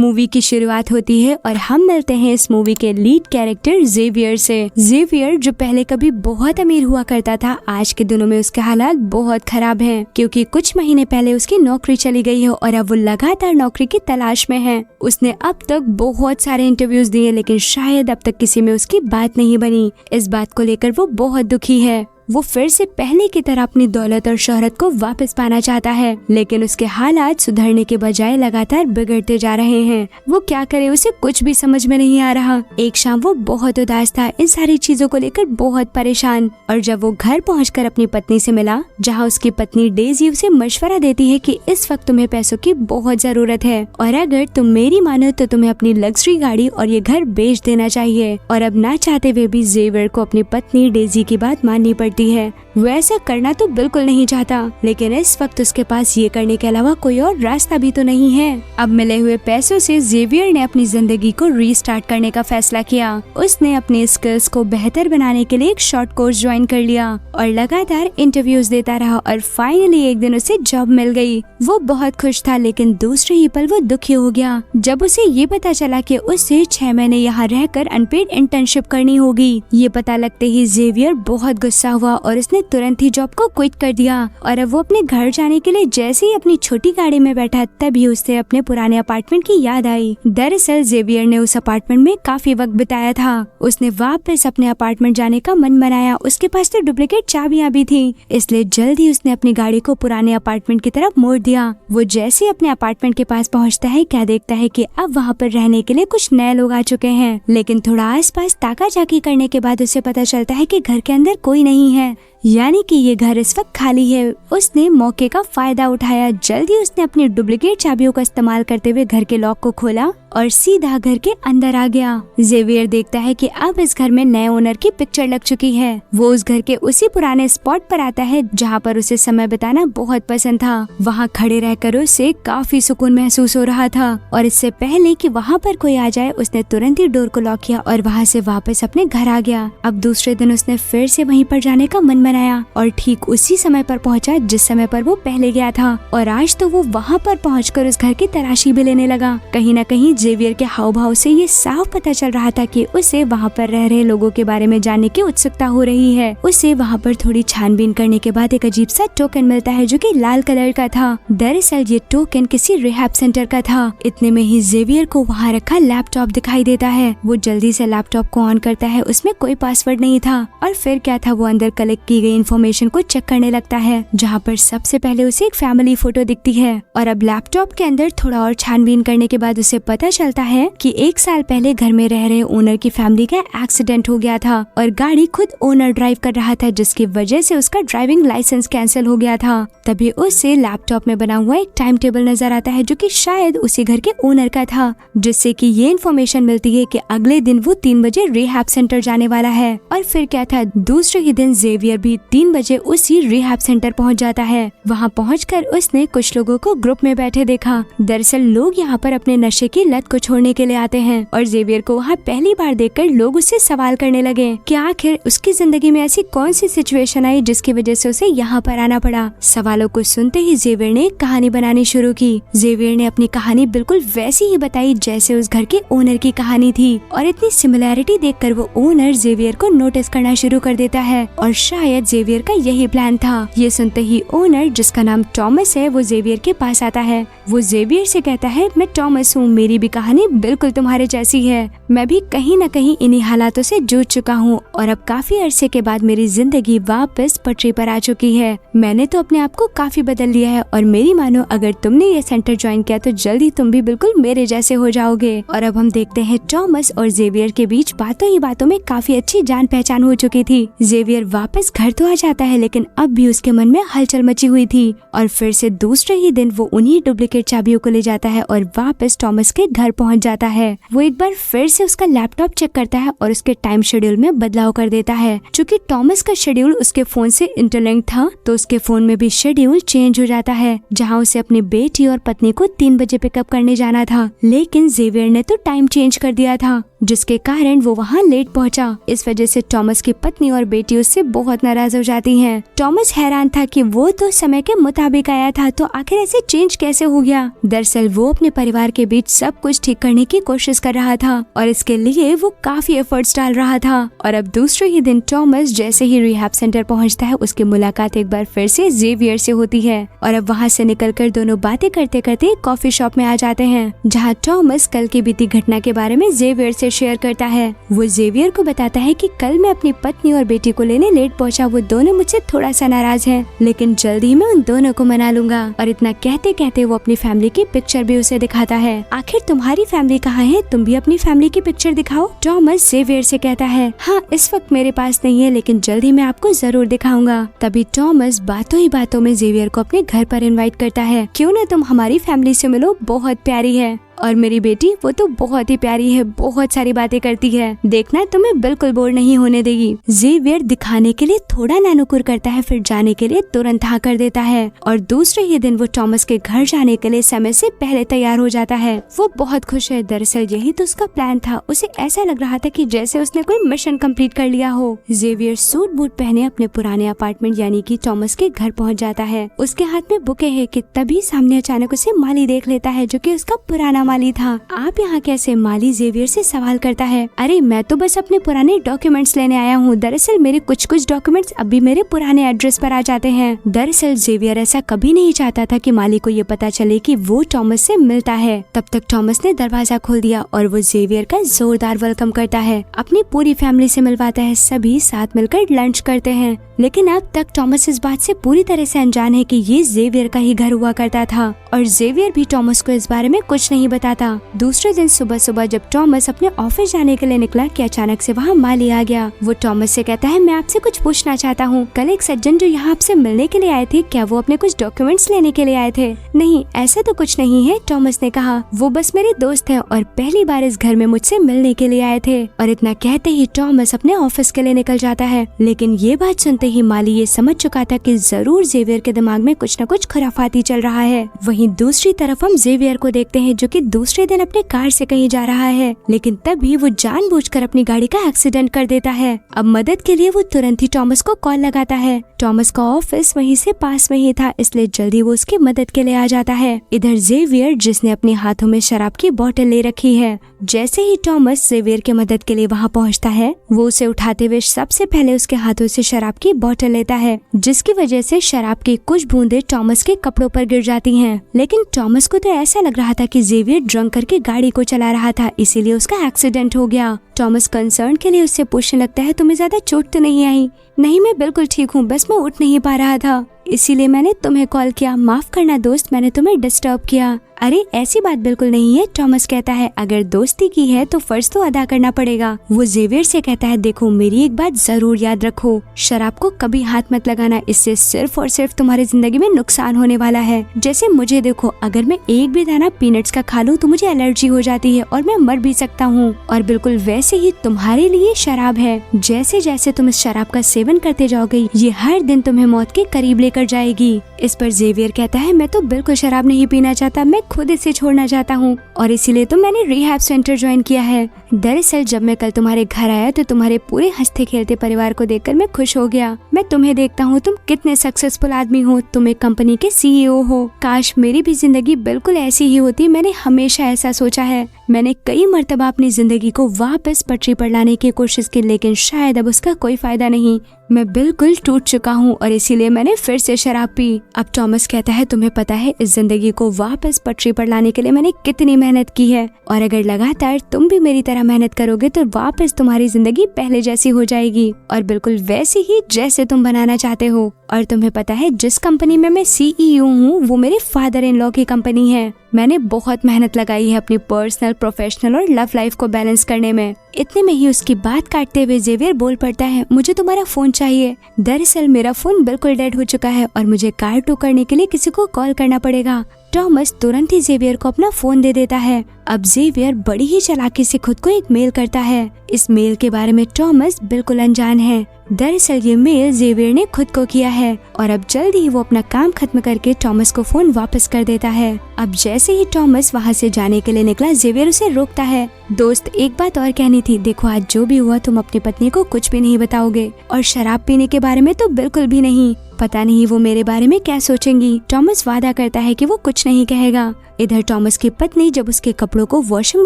Movie की शुरुआत होती है और हम मिलते हैं इस मूवी के लीड कैरेक्टर जेवियर से। जेवियर जो पहले कभी बहुत अमीर हुआ करता था, आज के दिनों में उसके हालात बहुत खराब हैं, क्योंकि कुछ महीने पहले उसकी नौकरी चली गई है और अब वो लगातार नौकरी की तलाश में है। उसने अब तक बहुत सारे इंटरव्यूज दिए, लेकिन शायद अब तक किसी में उसकी बात नहीं बनी। इस बात को लेकर वो बहुत दुखी है। वो फिर से पहले की तरह अपनी दौलत और शोहरत को वापस पाना चाहता है, लेकिन उसके हालात सुधरने के बजाय लगातार बिगड़ते जा रहे हैं। वो क्या करे, उसे कुछ भी समझ में नहीं आ रहा। एक शाम वो बहुत उदास था, इन सारी चीजों को लेकर बहुत परेशान। और जब वो घर पहुंचकर अपनी पत्नी से मिला, जहां उसकी पत्नी डेजी उसे मशवरा देती है कि इस वक्त तुम्हें पैसों की बहुत जरूरत है और अगर तुम मेरी मानो तो तुम्हें अपनी लग्जरी गाड़ी और ये घर बेच देना चाहिए। और अब ना चाहते हुए भी जेवियर को अपनी पत्नी डेजी की बात माननी पड़ती है। वो ऐसा करना तो बिल्कुल नहीं चाहता, लेकिन इस वक्त उसके पास ये करने के अलावा कोई और रास्ता भी तो नहीं है। अब मिले हुए पैसों से जेवियर ने अपनी जिंदगी को रीस्टार्ट करने का फैसला किया। उसने अपनी स्किल्स को बेहतर बनाने के लिए एक शॉर्ट कोर्स ज्वाइन कर लिया और लगातार इंटरव्यूज देता रहा और फाइनली एक दिन उसे जॉब मिल गई। वो बहुत खुश था, लेकिन दूसरे ही पल वो दुखी हो गया जब उसे ये पता चला कि उसे 6 महीने यहाँ रहकर अनपेड इंटर्नशिप करनी होगी। ये पता लगते ही जेवियर बहुत गुस्सा हुआ और उसने तुरंत ही जॉब को क्विट कर दिया। और अब वो अपने घर जाने के लिए जैसे ही अपनी छोटी गाड़ी में बैठा, तभी उसे अपने पुराने अपार्टमेंट की याद आई। दरअसल जेवियर ने उस अपार्टमेंट में काफी वक्त बिताया था। उसने वापस अपने अपार्टमेंट जाने का मन बनाया। उसके पास तो डुप्लीकेट चाबियां भी थी, इसलिए जल्द ही उसने अपनी गाड़ी को पुराने अपार्टमेंट की तरफ मोड़ दिया। वो जैसे ही अपने अपार्टमेंट के पास पहुँचता है, क्या देखता है कि अब वहाँ पर रहने के लिए कुछ नए लोग आ चुके हैं। लेकिन थोड़ा आसपास ताकाझाकी करने के बाद उसे पता चलता है कि घर के अंदर कोई नहीं है, यानी कि ये घर इस वक्त खाली है। उसने मौके का फायदा उठाया। जल्दी उसने अपनी डुप्लीकेट चाबियों का इस्तेमाल करते हुए घर के लॉक को खोला और सीधा घर के अंदर आ गया। जेवियर देखता है कि अब इस घर में नए ओनर की पिक्चर लग चुकी है। वो उस घर के उसी पुराने स्पॉट पर आता है जहाँ पर उसे समय बिताना बहुत पसंद था। वहाँ खड़े रहकर उसे काफी सुकून महसूस हो रहा था और इससे पहले कि वहाँ पर कोई आ जाए, उसने तुरंत ही डोर को लॉक किया और वहाँ से वापस अपने घर आ गया। अब दूसरे दिन उसने फिर से वहीं पर जाने का मन बनाया और ठीक उसी समय पर पहुंचा जिस समय पर वो पहले गया था। और आज तो वो वहाँ पर पहुंचकर उस घर की तलाशी भी लेने लगा। कहीं न कहीं जेवियर के हाव भाव से ये साफ पता चल रहा था कि उसे वहाँ पर रह रहे लोगों के बारे में जानने की उत्सुकता हो रही है। उसे वहाँ पर थोड़ी छानबीन करने के बाद एक अजीब सा टोकन मिलता है जो कि लाल कलर का था। दरअसल ये टोकन किसी रिहैब सेंटर का था। इतने में ही जेवियर को वहाँ रखा लैपटॉप दिखाई देता है। वो जल्दी से लैपटॉप को ऑन करता है। उसमें कोई पासवर्ड नहीं था और फिर क्या था, वो अंदर कलेक्ट की गई इन्फॉर्मेशन को चेक करने लगता है, जहाँ पर सबसे पहले उसे एक फैमिली फोटो दिखती है। और अब लैपटॉप के अंदर थोड़ा और छानबीन करने के बाद उसे पता चलता है कि 1 साल पहले घर में रह रहे ओनर की फैमिली का एक्सीडेंट हो गया था और गाड़ी खुद ओनर ड्राइव कर रहा था, जिसकी वजह से उसका ड्राइविंग लाइसेंस कैंसिल हो गया था। तभी उसे लैपटॉप में बना हुआ एक टाइम टेबल नजर आता है जो कि शायद उसी घर के ओनर का था, जिससे कि ये इन्फॉर्मेशन मिलती है कि अगले दिन वो 3 बजे रिहैब सेंटर जाने वाला है। और फिर क्या था, दूसरे ही दिन जेवियर भी 3 बजे उसी रिहैब सेंटर पहुंच जाता है। वहां पहुंचकर उसने कुछ लोगों को ग्रुप में बैठे देखा। दरअसल लोग यहाँ पर अपने नशे की लत को छोड़ने के लिए आते हैं और जेवियर को वहाँ पहली बार देखकर लोग उससे सवाल करने लगे कि आखिर उसकी जिंदगी में ऐसी कौन सी सिचुएशन आई जिसकी वजह से उसे यहाँ पर आना पड़ा। सवालों को सुनते ही जेवियर ने एक कहानी बनानी शुरू की। जेवियर ने अपनी कहानी बिल्कुल वैसी ही बताई जैसे उस घर के ओनर की कहानी थी और इतनी सिमिलैरिटी देखकर वो ओनर जेवियर को नोटिस करना शुरू कर देता है और शायद जेवियर का यही प्लान था। ये सुनते ही ओनर, जिसका नाम टॉमस है, वो जेवियर के पास आता है। वो जेवियर से कहता है, मैं टॉमस हूँ, मेरी भी कहानी बिल्कुल तुम्हारे जैसी है। मैं भी कहीं न कहीं इन्हीं हालातों से जूझ चुका हूँ और अब काफी अरसे के बाद मेरी जिंदगी वापस पटरी पर आ चुकी है। मैंने तो अपने आप को काफी बदल लिया है और मेरी मानो अगर तुमने ये सेंटर ज्वाइन किया तो जल्दी तुम भी बिल्कुल मेरे जैसे हो जाओगे। और अब हम देखते हैं टॉमस और जेवियर के बीच बातों ही बातों में काफी अच्छी जान पहचान हो चुकी थी। जेवियर वापस घर तो आ जाता है, लेकिन अब भी उसके मन में हलचल मची हुई थी और फिर से दूसरे ही दिन वो उन्हीं डुप्लीकेट चाबियों को ले जाता है और वापस टॉमस के घर पहुंच जाता है। वो एक बार फिर से उसका लैपटॉप चेक करता है और उसके टाइम शेड्यूल में बदलाव कर देता है। चूँकि टॉमस का शेड्यूल उसके फोन से इंटरलिंक था, तो उसके फोन में भी शेड्यूल चेंज हो जाता है, जहाँ उसे अपनी बेटी और पत्नी को 3 बजे पिकअप करने जाना था, लेकिन जेवियर ने तो टाइम चेंज कर दिया था। जिसके कारण वो वहाँ लेट पहुँचा। इस वजह से टॉमस की पत्नी और बेटी उससे बहुत नाराज हो जाती हैं। टॉमस हैरान था कि वो तो समय के मुताबिक आया था, तो आखिर ऐसे चेंज कैसे हो गया। दरअसल वो अपने परिवार के बीच सब कुछ ठीक करने की कोशिश कर रहा था और इसके लिए वो काफी एफर्ट्स डाल रहा था। और अब दूसरे ही दिन टॉमस जैसे ही रिहैब सेंटर पहुंचता है, उसकी मुलाकात एक बार फिर से जेवियर से होती है और अब वहां से निकलकर दोनों बातें करते करते कॉफी शॉप में आ जाते हैं, जहां टॉमस कल की बीती घटना के बारे में जेवियर से शेयर करता है। वो जेवियर को बताता है कि कल मैं अपनी पत्नी और बेटी को लेने लेट पहुंचा, वो दोनों मुझसे थोड़ा सा नाराज हैं, लेकिन जल्दी ही मैं उन दोनों को मना लूंगा। और इतना कहते कहते वो अपनी फैमिली की पिक्चर भी उसे दिखाता है। आखिर तुम्हारी फैमिली कहाँ है, तुम भी अपनी फैमिली की पिक्चर दिखाओ। टॉमस जेवियर से कहता है, हाँ इस वक्त मेरे पास नहीं है, लेकिन जल्दी मैं आपको जरूर दिखाऊंगा। तभी टॉमस बातों ही बातों में जेवियर को अपने घर पर इनवाइट करता है। क्यों ना तुम हमारी फैमिली से मिलो, बहुत प्यारी है, और मेरी बेटी वो तो बहुत ही प्यारी है, बहुत सारी बातें करती है, देखना तुम्हें बिल्कुल बोर नहीं होने देगी। जेवियर दिखाने के लिए थोड़ा नानुकुर करता है, फिर जाने के लिए तुरंत हाँ कर देता है और दूसरे ही दिन वो टॉमस के घर जाने के लिए समय से पहले तैयार हो जाता है। वो बहुत खुश है, दरअसल यही तो उसका प्लान था। उसे ऐसा लग रहा था कि जैसे उसने कोई मिशन कंप्लीट कर लिया हो। जेवियर सूट बूट पहने अपने पुराने अपार्टमेंट यानी कि टॉमस के घर पहुंच जाता है। उसके हाथ में बुके है कि तभी सामने अचानक उसे माली देख लेता है, जो कि उसका पुराना माली था। आप यहाँ कैसे? माली जेवियर से सवाल करता है। अरे मैं तो बस अपने पुराने डॉक्यूमेंट्स लेने आया हूँ, दरअसल मेरे कुछ डॉक्यूमेंट्स अभी मेरे पुराने एड्रेस पर आ जाते हैं। दरअसल जेवियर ऐसा कभी नहीं चाहता था कि माली को ये पता चले कि वो टॉमस से मिलता है। तब तक टॉमस ने दरवाजा खोल दिया और वो जेवियर का जोरदार वेलकम करता है, अपनी पूरी फैमिली से मिलवाता है, सभी साथ मिलकर लंच करते हैं। लेकिन अब तक टॉमस इस बात से पूरी तरह से अनजान है कि ये जेवियर का ही घर हुआ करता था और जेवियर भी टॉमस को इस बारे में कुछ नहीं बताता। दूसरे दिन सुबह सुबह जब टॉमस अपने ऑफिस जाने के लिए निकला कि अचानक से वहाँ माली आ गया। वो टॉमस से कहता है, मैं आपसे कुछ पूछना चाहता हूँ, कल एक सज्जन जो यहाँ आपसे मिलने के लिए आए थे, क्या वो अपने कुछ डॉक्यूमेंट्स लेने के लिए आए थे? नहीं, ऐसा तो कुछ नहीं है, टॉमस ने कहा, वो बस मेरे दोस्त है और पहली बार इस घर में मुझसे मिलने के लिए आए थे। और इतना कहते ही टॉमस अपने ऑफिस के लिए निकल जाता है। लेकिन ये बात सुनते ही माली ये समझ चुका था कि जरूर जेवियर के दिमाग में कुछ न कुछ खुराफाती चल रहा है। वहीं दूसरी तरफ हम जेवियर को देखते हैं, जो कि दूसरे दिन अपने कार से कहीं जा रहा है, लेकिन तभी वो जानबूझकर अपनी गाड़ी का एक्सीडेंट कर देता है। अब मदद के लिए वो तुरंत ही टॉमस को कॉल लगाता है। टॉमस का ऑफिस वहीं से पास में ही था, इसलिए जल्दी वो उसकी मदद के लिए आ जाता है। इधर जेवियर, जिसने अपने हाथों में शराब की बोतल ले रखी है, जैसे ही टॉमस जेवियर के मदद के लिए वहाँ पहुँचता है, वो उसे उठाते हुए सबसे पहले उसके हाथों से शराब की बोतल लेता है, जिसकी वजह से शराब की कुछ बूंदें टॉमस के कपड़ों पर गिर जाती हैं। लेकिन टॉमस को तो ऐसा लग रहा था कि जेवियर ड्रंक करके गाड़ी को चला रहा था, इसीलिए उसका एक्सीडेंट हो गया। टॉमस कंसर्न के लिए उससे पूछने लगता है, तुम्हें ज्यादा चोट तो नहीं आई? नहीं, मैं बिल्कुल ठीक हूँ, बस मैं उठ नहीं पा रहा था, इसीलिए मैंने तुम्हें कॉल किया। माफ करना दोस्त, मैंने तुम्हें डिस्टर्ब किया। अरे ऐसी बात बिल्कुल नहीं है, टॉमस कहता है, अगर दोस्ती की है तो फर्ज तो अदा करना पड़ेगा। वो जेवियर से कहता है, देखो मेरी एक बात जरूर याद रखो, शराब को कभी हाथ मत लगाना, इससे सिर्फ और सिर्फ तुम्हारी जिंदगी में नुकसान होने वाला है। जैसे मुझे देखो, अगर मैं एक भी दाना पीनट्स का खा लूं तो मुझे एलर्जी हो जाती है और मैं मर भी सकता हूँ। और बिल्कुल वैसे ही तुम्हारे लिए शराब है, जैसे जैसे तुम इस शराब का सेवन करते जाओगे, ये हर दिन तुम्हें मौत के करीब लेकर जाएगी। इस पर जेवियर कहता है, मैं तो बिल्कुल शराब नहीं पीना चाहता, मैं खुद इसे छोड़ना चाहता हूँ और इसीलिए तो मैंने रिहैब सेंटर ज्वाइन किया है। दरअसल जब मैं कल तुम्हारे घर आया तो तुम्हारे पूरे हंसते खेलते परिवार को देखकर मैं खुश हो गया। मैं तुम्हें देखता हूँ, तुम कितने सक्सेसफुल आदमी हो, तुम एक कंपनी के CEO हो। काश मेरी भी जिंदगी बिल्कुल ऐसी ही होती, मैंने हमेशा ऐसा सोचा है। मैंने कई मर्तबा अपनी जिंदगी को वापस पटरी पर लाने की कोशिश की, लेकिन शायद अब उसका कोई फायदा नहीं। मैं बिल्कुल टूट चुका हूँ और इसीलिए मैंने फिर से शराब पी। अब टॉमस कहता है, तुम्हें पता है इस जिंदगी को वापस पटरी पर लाने के लिए मैंने कितनी मेहनत की है, और अगर लगातार तुम भी मेरी तरह मेहनत करोगे तो वापस तुम्हारी जिंदगी पहले जैसी हो जाएगी और बिल्कुल वैसी ही जैसे तुम बनाना चाहते हो। और तुम्हें पता है जिस कंपनी में मैं CEO हूँ वो मेरे फादर इन लॉ की कंपनी है। मैंने बहुत मेहनत लगाई है अपनी पर्सनल, प्रोफेशनल और लव लाइफ को बैलेंस करने में। इतने में ही उसकी बात काटते हुए जेवियर बोल पड़ता है, मुझे तुम्हारा फोन चाहिए। दरअसल मेरा फोन बिल्कुल डेड हो चुका है और मुझे कार टो करने के लिए किसी को कॉल करना पड़ेगा। टॉमस तुरंत ही जेवियर को अपना फोन दे देता है। अब जेवियर बड़ी ही चालाकी से खुद को एक मेल करता है। इस मेल के बारे में टॉमस बिल्कुल अनजान है। दरअसल ये मेल जेवियर ने खुद को किया है और अब जल्दी ही वो अपना काम खत्म करके टॉमस को फोन वापस कर देता है। अब जैसे ही टॉमस वहाँ से जाने के लिए निकला, जेवियर उसे रोकता है। दोस्त, एक बात और कहनी थी। देखो, आज जो भी हुआ तुम अपनी पत्नी को कुछ भी नहीं बताओगे और शराब पीने के बारे में तो बिल्कुल भी नहीं। पता नहीं वो मेरे बारे में क्या सोचेंगी। टॉमस वादा करता है कि वो कुछ नहीं कहेगा। इधर टॉमस की पत्नी जब उसके कपड़ों को वॉशिंग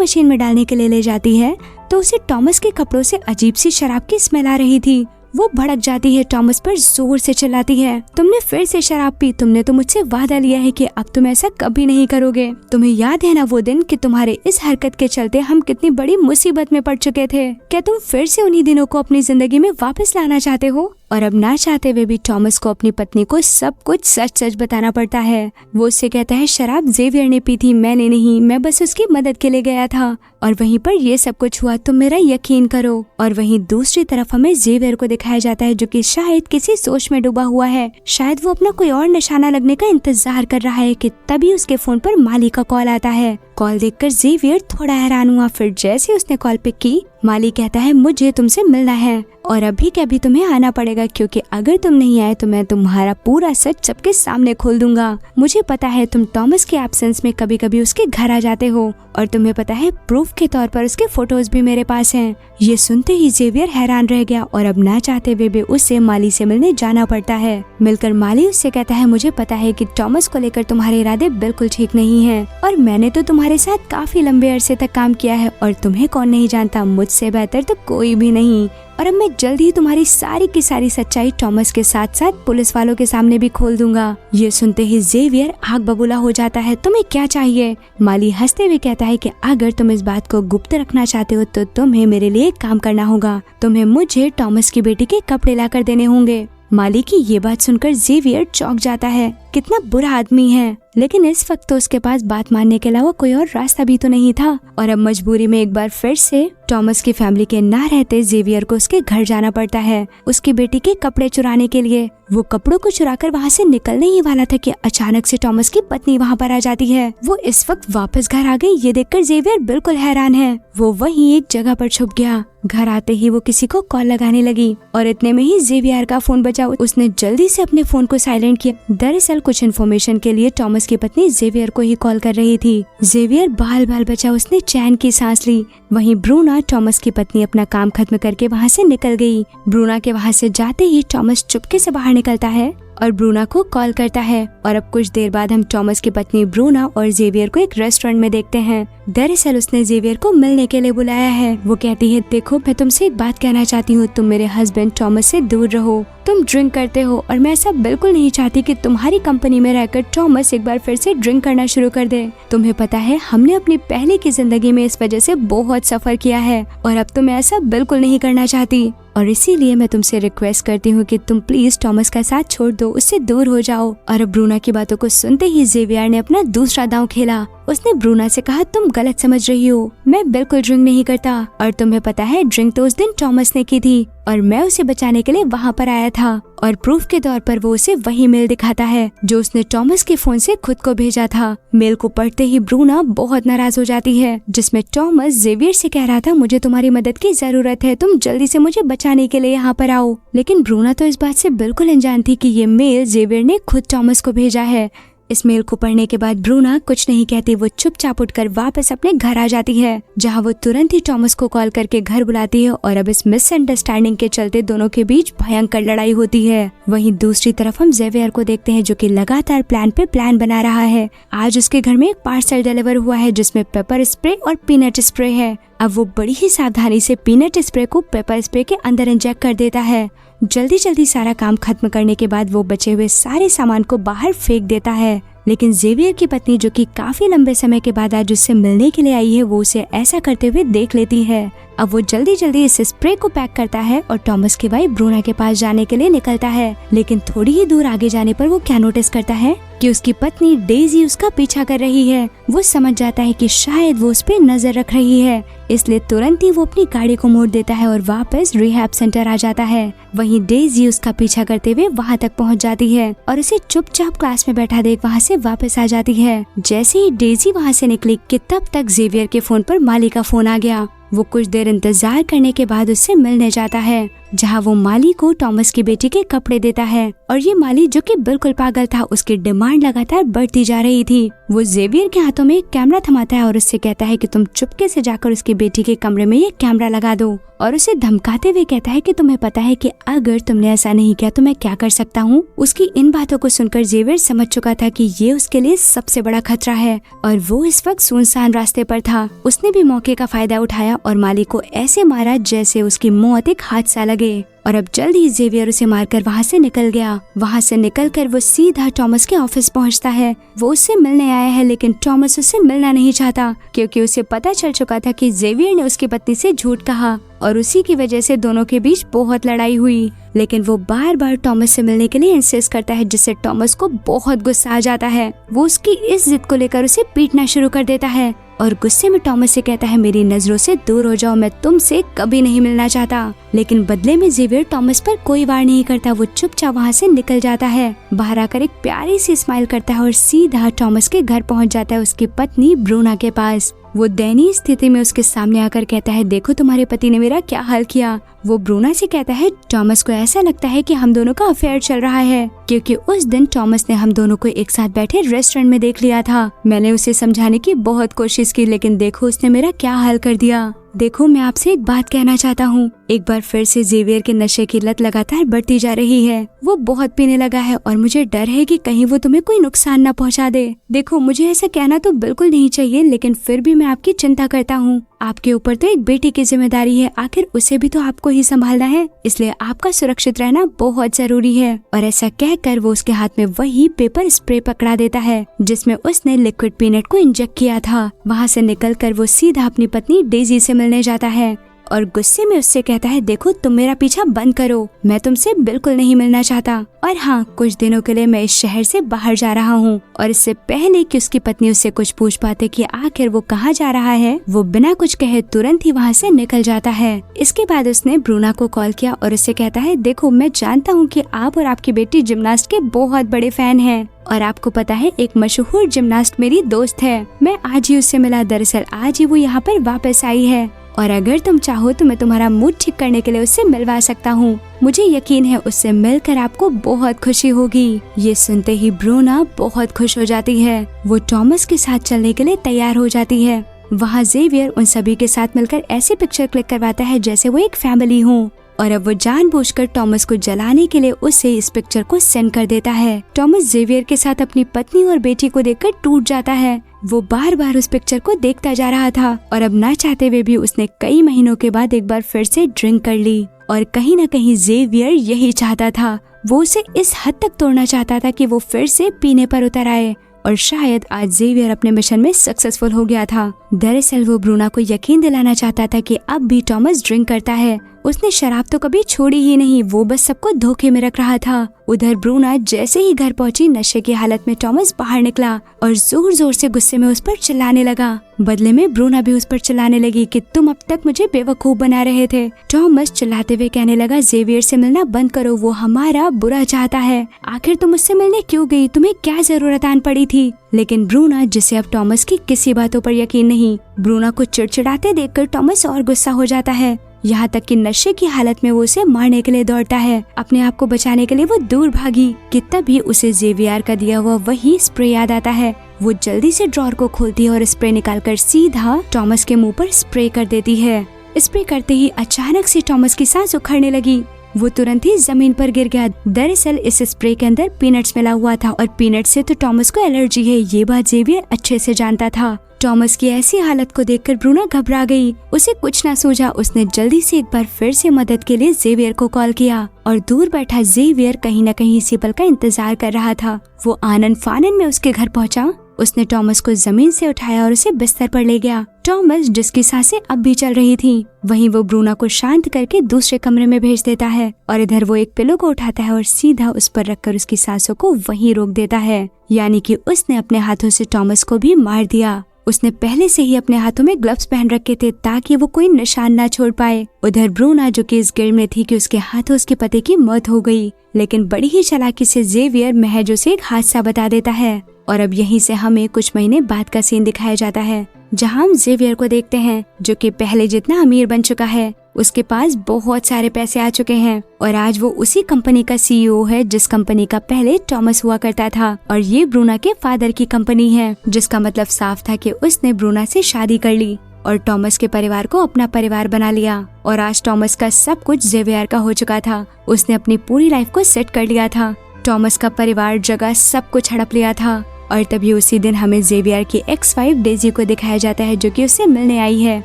मशीन में डालने के लिए ले जाती है तो उसे टॉमस के कपड़ों से अजीब सी शराब की स्मेल आ रही थी। वो भड़क जाती है, टॉमस पर जोर से चिल्लाती है, तुमने फिर से शराब पी। तुमने तो मुझसे वादा लिया है कि अब तुम ऐसा कभी नहीं करोगे। तुम्हें याद है ना वो दिन कि तुम्हारे इस हरकत के चलते हम कितनी बड़ी मुसीबत में पड़ चुके थे। क्या तुम फिर से उन्हीं दिनों को अपनी जिंदगी में वापस लाना चाहते हो? और अब ना चाहते हुए भी टॉमस को अपनी पत्नी को सब कुछ सच सच बताना पड़ता है। वो उससे कहता है, शराब जेवियर ने पी थी, मैंने नहीं। मैं बस उसकी मदद के लिए गया था और वहीं पर ये सब कुछ हुआ, तुम मेरा यकीन करो। और वहीं दूसरी तरफ हमें जेवियर को दिखाया जाता है जो कि शायद किसी सोच में डूबा हुआ है। शायद वो अपना कोई और निशाना लगने का इंतजार कर रहा है कि तभी उसके फोन पर माली का कॉल आता है। कॉल देखकर जेवियर थोड़ा हैरान हुआ। फिर जैसे उसने कॉल पिक की, माली कहता है, मुझे तुमसे मिलना है और अभी के अभी तुम्हें आना पड़ेगा, क्योंकि अगर तुम नहीं आए तो मैं तुम्हारा पूरा सच सबके सामने खोल दूंगा। मुझे पता है तुम टॉमस के एब्सेंस में कभी कभी उसके घर आ जाते हो और तुम्हें पता है प्रूफ के तौर पर उसके फोटोज भी मेरे पास हैं। ये सुनते ही जेवियर हैरान रह गया और अब ना चाहते हुए भी उससे माली से मिलने जाना पड़ता है। मिलकर माली उससे कहता है, मुझे पता है कि टॉमस को लेकर तुम्हारे इरादे बिल्कुल ठीक नहीं है और मैंने तो तुम्हारे साथ काफी लंबे अरसे तक काम किया है और तुम्हें कौन नहीं जानता, मुझसे बेहतर तो कोई भी नहीं। और अब मैं जल्द ही तुम्हारी सारी की सारी सच्चाई टॉमस के साथ साथ पुलिस वालों के सामने भी खोल दूंगा। ये सुनते ही जेवियर आग बबूला हो जाता है। तुम्हें क्या चाहिए? माली हंसते हुए कहता है कि अगर तुम इस बात को गुप्त रखना चाहते हो तो तुम्हें मेरे लिए एक काम करना होगा। तुम्हें मुझे टॉमस की बेटी के कपड़े लाकर देने होंगे। माली की ये बात सुनकर जेवियर चौंक जाता है। कितना बुरा आदमी है, लेकिन इस वक्त तो उसके पास बात मानने के अलावा कोई और रास्ता भी तो नहीं था। और अब मजबूरी में एक बार फिर से टॉमस की फैमिली के ना रहते जेवियर को उसके घर जाना पड़ता है उसकी बेटी के कपड़े चुराने के लिए। वो कपड़ों को चुराकर वहाँ से निकलने ही वाला था कि अचानक से टॉमस की पत्नी वहाँ पर आ जाती है। वो इस वक्त वापस घर आ गई। ये देखकर जेवियर बिल्कुल हैरान है। वो वहीं एक जगह पर छुप गया। घर आते ही वो किसी को कॉल लगाने लगी और इतने में ही जेवियर का फोन बजा। उसने जल्दी से अपने फोन को साइलेंट किया। दरअसल कुछ इन्फॉर्मेशन के लिए टॉमस की पत्नी जेवियर को ही कॉल कर रही थी। जेवियर बाल बाल बचा, उसने चैन की सांस ली। वहीं ब्रूना, टॉमस की पत्नी, अपना काम खत्म करके वहाँ से निकल गई। ब्रूना के वहाँ से जाते ही टॉमस चुपके से बाहर निकलता है और ब्रूना को कॉल करता है। और अब कुछ देर बाद हम टॉमस की पत्नी ब्रूना और जेवियर को एक रेस्टोरेंट में देखते हैं। दरअसल उसने जेवियर को मिलने के लिए बुलाया है। वो कहती है, देखो मैं तुमसे एक बात कहना चाहती हूँ, तुम मेरे हस्बैंड टॉमस से दूर रहो। तुम ड्रिंक करते हो और मैं ऐसा बिल्कुल नहीं चाहती कि तुम्हारी कंपनी में रहकर टॉमस एक बार फिर से ड्रिंक करना शुरू कर दे। तुम्हें पता है हमने अपनी पहले की जिंदगी में इस वजह से बहुत सफर किया है और अब तो मैं ऐसा बिल्कुल नहीं करना चाहती और इसीलिए मैं तुमसे रिक्वेस्ट करती हूँ कि तुम प्लीज टॉमस का साथ छोड़ दो, उससे दूर हो जाओ। और ब्रूना की बातों को सुनते ही जेवियर ने अपना दूसरा दांव खेला। उसने ब्रूना से कहा, तुम गलत समझ रही हो, मैं बिल्कुल ड्रिंक नहीं करता और तुम्हें पता है ड्रिंक तो उस दिन टॉमस ने की थी और मैं उसे बचाने के लिए वहाँ पर आया था। और प्रूफ के तौर पर वो उसे वही मेल दिखाता है जो उसने टॉमस के फोन से खुद को भेजा था। मेल को पढ़ते ही ब्रूना बहुत नाराज हो जाती है, जिसमें टॉमस जेवियर से कह रहा था, मुझे तुम्हारी मदद की जरूरत है, तुम जल्दी से मुझे बचाने के लिए यहाँ पर आओ। लेकिन ब्रूना तो इस बात से बिल्कुल अनजान थी कि ये मेल जेवियर ने खुद टॉमस को भेजा है। इस मेल को पढ़ने के बाद ब्रूना कुछ नहीं कहती। वो चुपचाप उठकर वापस अपने घर आ जाती है, जहां वो तुरंत ही टॉमस को कॉल करके घर बुलाती है और अब इस मिसअंडरस्टैंडिंग के चलते दोनों के बीच भयंकर लड़ाई होती है। वहीं दूसरी तरफ हम जेवियर को देखते हैं जो कि लगातार प्लान पे प्लान बना रहा है। आज उसके घर में एक पार्सल डिलीवर हुआ है जिसमें पेपर स्प्रे और पीनट स्प्रे है। अब वो बड़ी ही सावधानी से पीनट स्प्रे को पेपर स्प्रे के अंदर इंजेक्ट कर देता है। जल्दी जल्दी सारा काम खत्म करने के बाद वो बचे हुए सारे सामान को बाहर फेंक देता है। लेकिन जेवियर की पत्नी जो कि काफी लंबे समय के बाद आज उससे मिलने के लिए आई है, वो उसे ऐसा करते हुए देख लेती है। अब वो जल्दी जल्दी इस स्प्रे को पैक करता है और टॉमस की वाइफ ब्रूना के पास जाने के लिए निकलता है। लेकिन थोड़ी ही दूर आगे जाने पर वो क्या नोटिस करता है कि उसकी पत्नी डेजी उसका पीछा कर रही है। वो समझ जाता है कि शायद वो उस पे नजर रख रही है, इसलिए तुरंत ही वो अपनी गाड़ी को मोड़ देता है और वापस रिहैब सेंटर आ जाता है। वहीं वहीं डेजी उसका पीछा करते हुए वहाँ तक पहुँच जाती है और उसे चुपचाप क्लास में बैठा देख वहाँ से वापस आ जाती है। जैसे ही डेजी वहाँ से निकली कि तब तक जेवियर के फोन पर माली का फोन आ गया। वो कुछ देर इंतजार करने के बाद उससे मिलने जाता है, जहाँ वो माली को टॉमस की बेटी के कपड़े देता है। और ये माली जो कि बिल्कुल पागल था, उसकी डिमांड लगातार बढ़ती जा रही थी। वो जेवियर के हाथों में एक कैमरा थमाता है और उससे कहता है कि तुम चुपके से जाकर उसकी बेटी के कमरे में ये कैमरा लगा दो, और उसे धमकाते हुए कहता है कि तुम्हें पता है कि अगर तुमने ऐसा नहीं किया तो मैं क्या कर सकता हूँ। उसकी इन बातों को सुनकर जेवियर समझ चुका था कि ये उसके लिए सबसे बड़ा खतरा है और वो इस वक्त सुनसान रास्ते पर था। उसने भी मौके का फायदा उठाया और माली को ऐसे मारा जैसे उसकी मौत एक हादसा लगे। और अब जल्द ही जेवियर उसे मारकर वहाँ से निकल गया। वहाँ से निकलकर वो सीधा टॉमस के ऑफिस पहुँचता है। वो उससे मिलने आया है, लेकिन टॉमस उससे मिलना नहीं चाहता क्योंकि उसे पता चल चुका था कि जेवियर ने उसकी पत्नी से झूठ कहा और उसी की वजह से दोनों के बीच बहुत लड़ाई हुई। लेकिन वो बार बार टॉमस से मिलने के लिए इंसिस्ट करता है, जिससे टॉमस को बहुत गुस्सा आ जाता है। वो उसकी इस जिद को लेकर उसे पीटना शुरू कर देता है और गुस्से में टॉमस से कहता है, मेरी नजरों से दूर हो जाओ, मैं तुमसे कभी नहीं मिलना चाहता। लेकिन बदले में जेवियर टॉमस पर कोई वार नहीं करता। वो चुपचाप वहाँ से निकल जाता है। बाहर आकर एक प्यारी सी स्माइल करता है और सीधा टॉमस के घर पहुँच जाता है, उसकी पत्नी ब्रूना के पास। वो दयनीय स्थिति में उसके सामने आकर कहता है, देखो तुम्हारे पति ने मेरा क्या हाल किया। वो ब्रूना से कहता है, टॉमस को ऐसा लगता है कि हम दोनों का अफेयर चल रहा है, क्योंकि उस दिन टॉमस ने हम दोनों को एक साथ बैठे रेस्टोरेंट में देख लिया था। मैंने उसे समझाने की बहुत कोशिश की, लेकिन देखो उसने मेरा क्या हाल कर दिया। देखो मैं आपसे एक बात कहना चाहता हूँ। एक बार फिर से जेवियर के नशे की लत लगातार बढ़ती जा रही है। वो बहुत पीने लगा है और मुझे डर है कि कहीं वो तुम्हें कोई नुकसान न पहुँचा दे। देखो मुझे ऐसा कहना तो बिल्कुल नहीं चाहिए, लेकिन फिर भी मैं आपकी चिंता करता हूँ। आपके ऊपर तो एक बेटी की जिम्मेदारी है, आखिर उसे भी तो आपको ही संभालना है, इसलिए आपका सुरक्षित रहना बहुत जरूरी है। और ऐसा कहकर वो उसके हाथ में वही पेपर स्प्रे पकड़ा देता है जिसमें उसने लिक्विड पीनट को इंजेक्ट किया था। वहाँ से निकलकर वो सीधा अपनी पत्नी डेजी से मिलने जाता है और गुस्से में उससे कहता है, देखो तुम मेरा पीछा बंद करो, मैं तुमसे बिल्कुल नहीं मिलना चाहता। और हाँ, कुछ दिनों के लिए मैं इस शहर से बाहर जा रहा हूँ। और इससे पहले कि उसकी पत्नी उससे कुछ पूछ पाते कि आखिर वो कहाँ जा रहा है, वो बिना कुछ कहे तुरंत ही वहाँ से निकल जाता है। इसके बाद उसने ब्रूना को कॉल किया और उससे कहता है, देखो मैं जानता हूँ कि आप और आपकी बेटी जिम्नास्ट के बहुत बड़े फैन हैं और आपको पता है एक मशहूर जिम्नास्ट मेरी दोस्त है। मैं आज ही उससे मिला, दरअसल आज ही वो यहाँ पर वापस आई है और अगर तुम चाहो तो मैं तुम्हारा मूड ठीक करने के लिए उससे मिलवा सकता हूँ। मुझे यकीन है उससे मिलकर आपको बहुत खुशी होगी। ये सुनते ही ब्रूना बहुत खुश हो जाती है। वो टॉमस के साथ चलने के लिए तैयार हो जाती है। वहाँ जेवियर उन सभी के साथ मिलकर ऐसी पिक्चर क्लिक करवाता है जैसे वो एक फैमिली हो और अब वो जानबूझकर टॉमस को जलाने के लिए उसे इस पिक्चर को सेंड कर देता है। टॉमस जेवियर के साथ अपनी पत्नी और बेटी को देखकर टूट जाता है। वो बार बार उस पिक्चर को देखता जा रहा था और अब ना चाहते हुए भी उसने कई महीनों के बाद एक बार फिर से ड्रिंक कर ली। और कहीं न कहीं जेवियर यही चाहता था। वो उसे इस हद तक तोड़ना चाहता था कि वो फिर से पीने पर उतर आए और शायद आज जेवियर अपने मिशन में सक्सेसफुल हो गया था। दरअसल वो ब्रूना को यकीन दिलाना चाहता था कि अब भी टॉमस ड्रिंक करता है। उसने शराब तो कभी छोड़ी ही नहीं, वो बस सबको धोखे में रख रहा था। उधर ब्रूना जैसे ही घर पहुंची, नशे की हालत में टॉमस बाहर निकला और जोर जोर से गुस्से में उस पर चिल्लाने लगा। बदले में ब्रूना भी उस पर चिल्लाने लगी कि तुम अब तक मुझे बेवकूफ बना रहे थे। टॉमस चिल्लाते हुए कहने लगा, जेवियर से मिलना बंद करो, वो हमारा बुरा चाहता है। आखिर तुम उससे मिलने क्यों गई, तुम्हें क्या जरूरत आन पड़ी थी। लेकिन ब्रूना, जिसे अब टॉमस की किसी बातों पर यकीन नहीं, ब्रूना को चिड़चिड़ाते देखकर टॉमस और गुस्सा हो जाता है। यहाँ तक कि नशे की हालत में वो उसे मारने के लिए दौड़ता है। अपने आप को बचाने के लिए वो दूर भागी कि तभी उसे जेवियर का दिया हुआ वही स्प्रे याद आता है। वो जल्दी से ड्रॉर को खोलती है और स्प्रे निकालकर सीधा टॉमस के मुंह पर स्प्रे कर देती है। स्प्रे करते ही अचानक से टॉमस की सांस उखड़ने लगी। वो तुरंत ही जमीन पर गिर गया। दरअसल इस स्प्रे के अंदर पीनट्स मिला हुआ था और पीनट से तो टॉमस को एलर्जी है, ये बात जेवियर अच्छे से जानता था। टॉमस की ऐसी हालत को देखकर ब्रूना घबरा गई। उसे कुछ ना सूझा। उसने जल्दी से एक बार फिर से मदद के लिए जेवियर को कॉल किया और दूर बैठा जेवियर कहीं न कहीं इसी पल का इंतजार कर रहा था। वो आनन फानन में उसके घर पहुंचा। उसने टॉमस को जमीन से उठाया और उसे बिस्तर पर ले गया। टॉमस, जिसकी सांसें अब भी चल रही थी, वहीं वो ब्रूना को शांत करके दूसरे कमरे में भेज देता है और इधर वो एक पिलो को उठाता है और सीधा उस पर रखकर उसकी सांसों को वहीं रोक देता है। यानी कि उसने अपने हाथों से टॉमस को भी मार दिया। उसने पहले से ही अपने हाथों में ग्लव्स पहन रखे थे ताकि वो कोई निशान ना छोड़ पाए। उधर ब्रूना जो कि इस गिल्ड में थी कि उसके हाथों उसके पति की मौत हो गई, लेकिन बड़ी ही चालाकी से जेवियर महज उसे एक हादसा बता देता है। और अब यहीं से हमें कुछ महीने बाद का सीन दिखाया जाता है, जहां हम जेवियर को देखते हैं जो कि पहले जितना अमीर बन चुका है। उसके पास बहुत सारे पैसे आ चुके हैं और आज वो उसी कंपनी का सीईओ है जिस कंपनी का पहले टॉमस हुआ करता था। और ये ब्रूना के फादर की कंपनी है, जिसका मतलब साफ था कि उसने ब्रूना से शादी कर ली और टॉमस के परिवार को अपना परिवार बना लिया। और आज टॉमस का सब कुछ जेवियर का हो चुका था। उसने अपनी पूरी लाइफ को सेट कर लिया था। टॉमस का परिवार, जगह, सब कुछ हड़प लिया था। और तभी उसी दिन हमें जेवियर की एक्स वाइफ डेजी को दिखाया जाता है जो कि उससे मिलने आई है।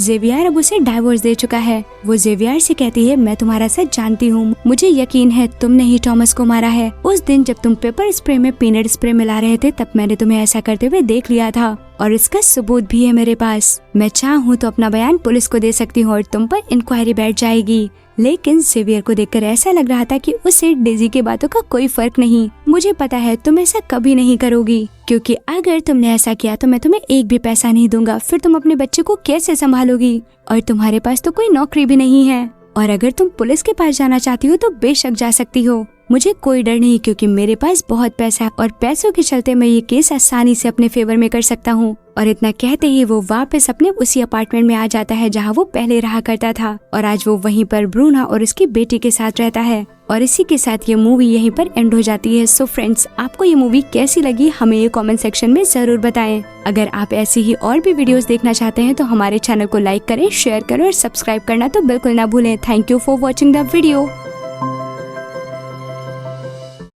जेवियर अब उसे डाइवोर्स दे चुका है। वो जेवियर से कहती है, मैं तुम्हारा सच जानती हूँ, मुझे यकीन है तुमने ही टॉमस को मारा है। उस दिन जब तुम पेपर स्प्रे में पीनट स्प्रे मिला रहे थे तब मैंने तुम्हें ऐसा करते हुए देख लिया था और इसका सबूत भी है मेरे पास। मैं चाहूँ तो अपना बयान पुलिस को दे सकती हूँ और तुम पर इंक्वायरी बैठ जाएगी। लेकिन जेवियर को देखकर ऐसा लग रहा था कि उसे डेजी की बातों का कोई फर्क नहीं। मुझे पता है तुम ऐसा कभी नहीं करोगी, क्योंकि अगर तुमने ऐसा किया तो मैं तुम्हें एक भी पैसा नहीं दूंगा। फिर तुम अपने बच्चे को कैसे संभालोगी? और तुम्हारे पास तो कोई नौकरी भी नहीं है। और अगर तुम पुलिस के पास जाना चाहती हो तो बेशक जा सकती हो, मुझे कोई डर नहीं, क्योंकि मेरे पास बहुत पैसा है और पैसों के चलते मैं ये केस आसानी से अपने फेवर में कर सकता हूँ। और इतना कहते ही वो वापस अपने उसी अपार्टमेंट में आ जाता है जहाँ वो पहले रहा करता था। और आज वो वहीं पर ब्रूना और उसकी बेटी के साथ रहता है। और इसी के साथ ये मूवी यहीं पर एंड हो जाती है। सो फ्रेंड्स, आपको ये मूवी कैसी लगी हमें ये कमेंट सेक्शन में जरूर बताएं। अगर आप ऐसी ही और भी वीडियोस देखना चाहते हैं तो हमारे चैनल को लाइक करें, शेयर करें और सब्सक्राइब करना तो बिल्कुल ना भूलें। Thank you for watching the video.